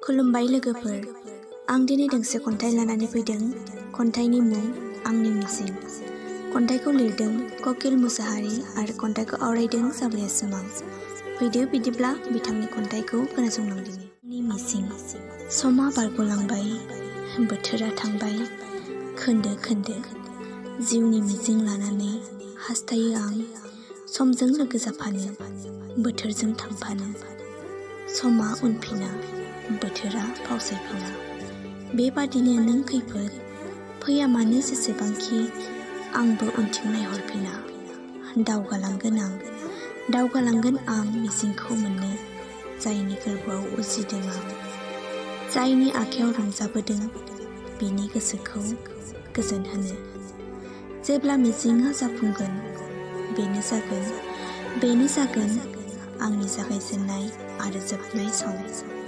खुलुमबाय लोगोफोर, आं दिनै दोंसे खन्थाइ लानानै फैदों। खन्थाइनि मुं आंनि मिजिं। खन्थाइखौ लिरदों ककिल मुसाहारि आरो खन्थाइखौ आवरायदों जाब्लिया सिमां। फैदो बिदिब्ला बिथांनि खन्थाइखौ खोनासंलांदिनि। आंनि मिजिं। समा बारग'लांबाय, बोथोरा थांबाय खोन्दो खोन्दो। जिउनि मिजिं लानानै हास्थायो आं समजों लोगो जाफानो, बोथोरजों थांफानो। समा उनफिना, बोथोरा फावसायफिना। बेबादिनो नों खैफोद फैया मानो जेसेबांखि आंबो उनथिं नायहरफिना। दावगालांगोन आं मिजिंखौ मोननो, जायनि गोरबोआव उजिदों आं। जायनि आखायाव रंजाबोदों बिनि गोसोखौ गोजोन होनो। जेब्ला मिजिंआ जाफुंगोन बेनो जागोन आंनि जागायजेननाय आरो जोबनाय सम।